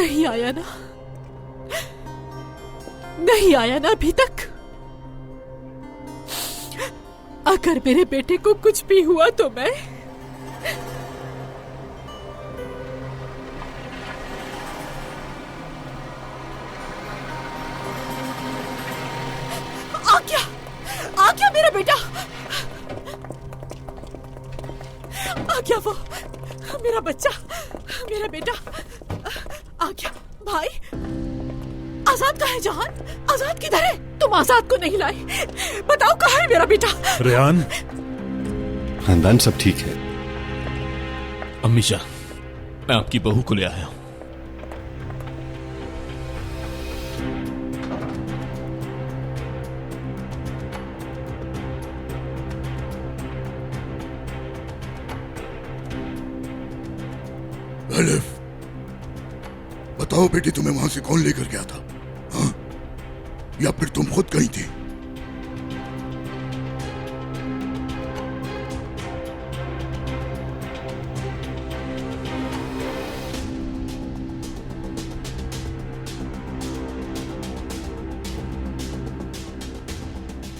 नहीं आया ना, नहीं आया ना अभी तक। अगर मेरे बेटे को कुछ भी हुआ तो मैं आ गया मेरा बेटा, आ गया वो मेरा बच्चा, मेरा बेटा आ गया। भाई आजाद कहाँ है? जहान, आजाद किधर है? तुम आजाद को नहीं लाए, बताओ कहाँ है मेरा बेटा? रेहान, खानदान सब ठीक है। अम्मी जान, मैं आपकी बहू को ले आया हूं। एलिफ, बताओ बेटी, तुम्हें वहां से कौन लेकर गया था? हाँ? या फिर तुम खुद गई थी?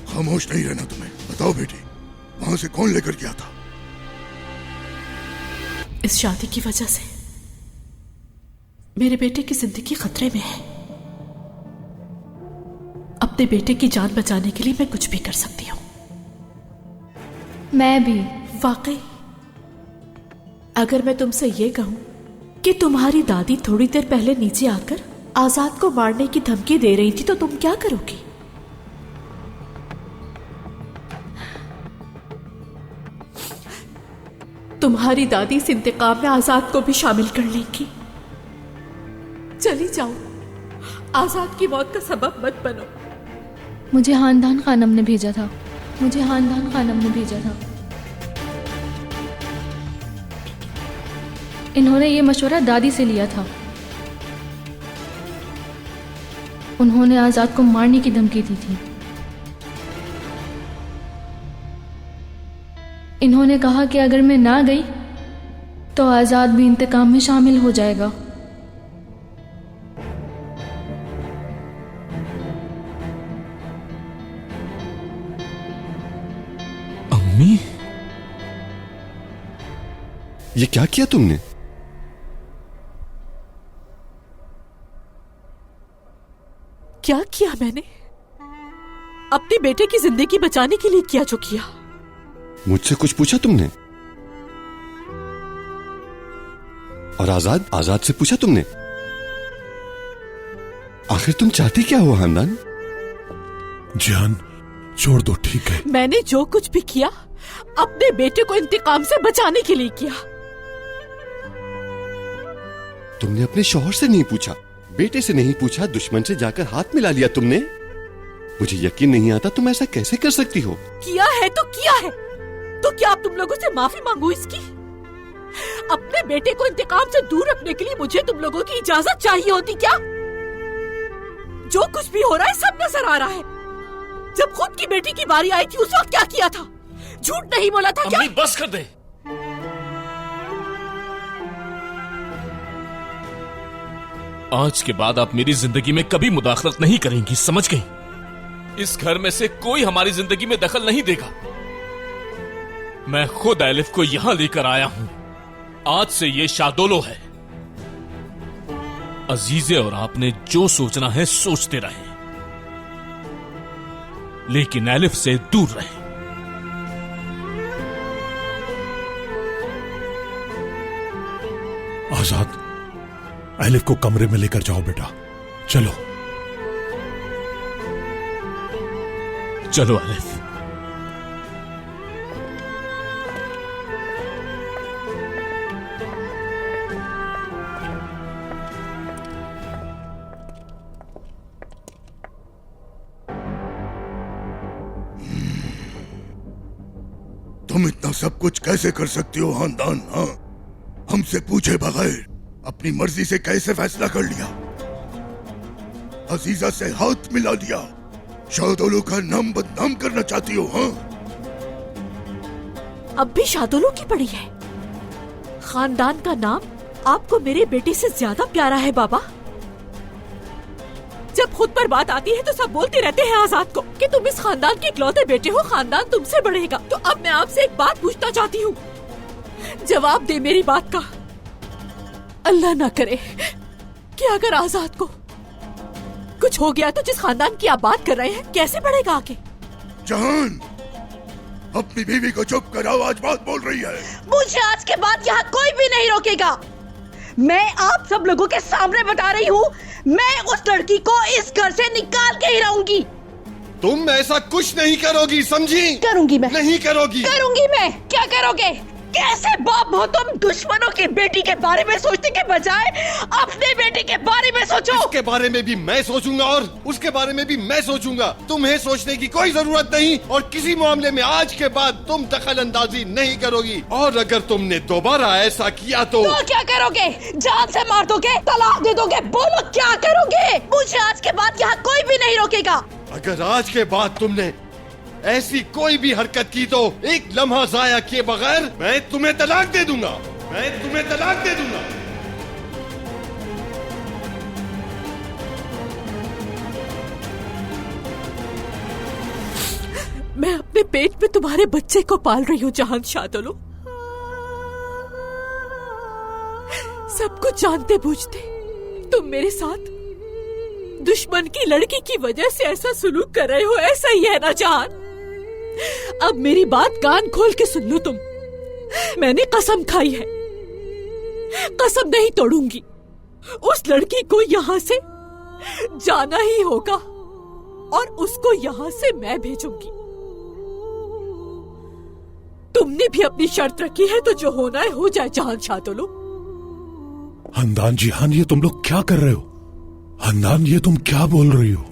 खामोश नहीं रहना तुम्हें। बताओ बेटी, वहां से कौन लेकर गया था? इस शादी की वजह से मेरे बेटे की जिंदगी खतरे में है। अपने बेटे की जान बचाने के लिए मैं कुछ भी कर सकती हूँ। मैं भी। वाकई, अगर मैं तुमसे ये कहूं कि तुम्हारी दादी थोड़ी देर पहले नीचे आकर आजाद को मारने की धमकी दे रही थी, तो तुम क्या करोगी? तुम्हारी दादी इस इंतकाम में आजाद को भी शामिल कर लेगी। चली जाओ, आजाद की मौत का सबब मत बनो। मुझे हानदान खानम ने भेजा था, मुझे हानदान खानम ने भेजा था। इन्होंने ये मशवरा दादी से लिया था। उन्होंने आजाद को मारने की धमकी दी थी। इन्होंने कहा कि अगर मैं ना गई तो आजाद भी इंतकाम में शामिल हो जाएगा। अम्मी, ये क्या किया तुमने? क्या किया मैंने? अपने बेटे की जिंदगी बचाने के लिए किया जो किया। मुझसे कुछ पूछा तुमने? और आजाद से पूछा तुमने? आखिर तुम चाहती क्या हो हानदान? जान, छोड़ दो, ठीक है। मैंने जो कुछ भी किया अपने बेटे को इंतकाम से बचाने के लिए किया। तुमने अपने शौहर से नहीं पूछा, बेटे से नहीं पूछा, दुश्मन से जाकर हाथ मिला लिया तुमने। मुझे यकीन नहीं आता तुम ऐसा कैसे कर सकती हो। किया है तो किया है, तो क्या आप तुम लोगों से माफी मांगू इसकी? अपने बेटे को इंतकाम से दूर रखने के लिए मुझे तुम लोगों की इजाजत चाहिए होती क्या? जो कुछ भी हो रहा है सब नजर आ रहा है। जब खुद की बेटी की बारी आई थी उस वक्त क्या किया था? झूठ नहीं बोला था क्या? अम्मी बस कर दे। आज के बाद आप मेरी जिंदगी में कभी मुदाखलत नहीं करेंगी, समझ गई? इस घर में से कोई हमारी जिंदगी में दखल नहीं देगा। मैं खुद एलिफ को यहां लेकर आया हूं। आज से ये शादोलो है। अजीजे और आपने जो सोचना है सोचते रहे, लेकिन एलिफ से दूर रहे। आजाद, एलिफ को कमरे में लेकर जाओ बेटा, चलो। चलो एलिफ। तुम इतना सब कुछ कैसे कर सकती हो खानदान? हाँ, हमसे पूछे बगैर अपनी मर्जी से कैसे फैसला कर लिया? अजीजा से हाथ मिला लिया। शादोलो का नाम बदनाम करना चाहती हो? हाँ, अब भी शादोलो की पड़ी है। खानदान का नाम आपको मेरे बेटे से ज्यादा प्यारा है बाबा। जब खुद पर बात आती है तो सब बोलते रहते हैं आजाद को कि तुम इस खानदान के इकलौते बेटे हो, खानदान तुमसे बढ़ेगा। तो अब मैं आपसे एक बात पूछना चाहती हूँ, जवाब दे मेरी बात का। अल्लाह ना करे कि अगर आजाद को कुछ हो गया तो जिस खानदान की आप बात कर रहे हैं कैसे बढ़ेगा आगे? जहान, अपनी बीवी को चुप कराओ, आज बात बोल रही है। मुझे आज के बाद यहाँ कोई भी नहीं रोकेगा। मैं आप सब लोगों के सामने बता रही हूँ, मैं उस लड़की को इस घर से निकाल के ही रहूंगी। तुम ऐसा कुछ नहीं करोगी, समझी? करूंगी मैं। नहीं करोगी। करूंगी मैं। क्या करोगे? कैसे बाप हो तुम? दुश्मनों की बेटी के बारे में सोचने के बजाय अपने बेटे के बारे में सोचो। इसके बारे में भी मैं सोचूंगा और उसके बारे में भी मैं सोचूंगा। तुम्हें सोचने की कोई जरूरत नहीं और किसी मामले में आज के बाद तुम दखल अंदाजी नहीं करोगी। और अगर तुमने दोबारा ऐसा किया तो क्या करोगे? जान से मार दोगे? तलाक दे दोगे? बोलो क्या करोगे? मुझे आज के बाद यहाँ कोई भी नहीं रोकेगा। अगर आज के बाद तुमने ऐसी कोई भी हरकत की तो एक लम्हा जाया किए बगैर मैं तुम्हें तलाक दे दूंगा। मैं तुम्हें तलाक दे दूंगा। मैं अपने पेट में तुम्हारे बच्चे को पाल रही हूँ जहान शादुलो। सब कुछ जानते बूझते तुम मेरे साथ दुश्मन की लड़की की वजह से ऐसा सुलूक कर रहे हो। ऐसा ही है ना जहान? अब मेरी बात कान खोल के सुन लो तुम। मैंने कसम खाई है, कसम नहीं तोड़ूंगी। उस लड़की को यहाँ से जाना ही होगा और उसको यहाँ से मैं भेजूंगी। तुमने भी अपनी शर्त रखी है तो जो होना है हो जाए जहान शादुलो। हंदान जिहान, ये तुम लोग क्या कर रहे हो? हंदान, ये तुम क्या बोल रही हो?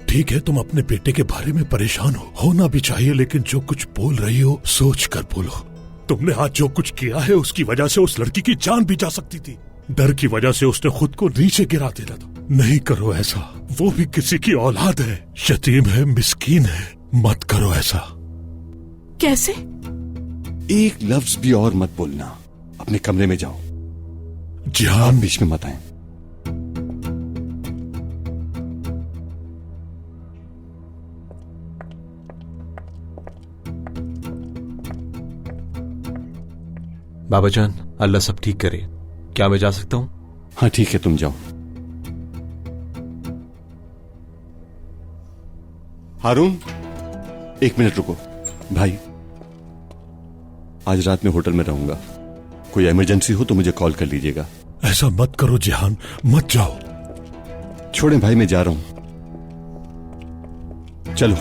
ठीक है, तुम अपने बेटे के बारे में परेशान हो, होना भी चाहिए, लेकिन जो कुछ बोल रही हो सोच कर बोलो। तुमने आज जो कुछ किया है उसकी वजह से उस लड़की की जान भी जा सकती थी। डर की वजह से उसने खुद को नीचे गिरा दिया था। नहीं करो ऐसा, वो भी किसी की औलाद है, यतीम है, मिस्कीन है। मत करो ऐसा। कैसे? एक लफ्ज भी और मत बोलना। अपने कमरे में जाओ। जिहान, बीच में मत आए। बाबा जान, अल्लाह सब ठीक करे। क्या मैं जा सकता हूँ? हाँ ठीक है, तुम जाओ। हारून, एक मिनट रुको। भाई, आज रात में होटल में रहूंगा। कोई इमरजेंसी हो तो मुझे कॉल कर लीजिएगा। ऐसा मत करो जिहान, मत जाओ। छोड़ें भाई, मैं जा रहा हूं। चलो।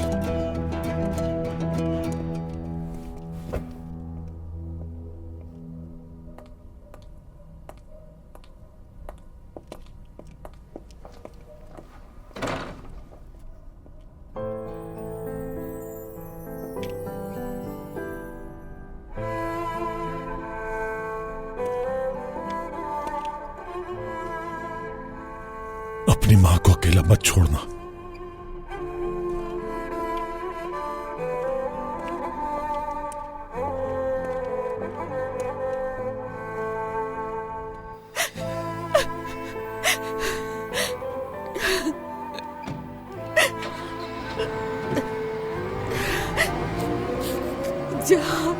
अपनी मां को अकेला मत छोड़ना। जहां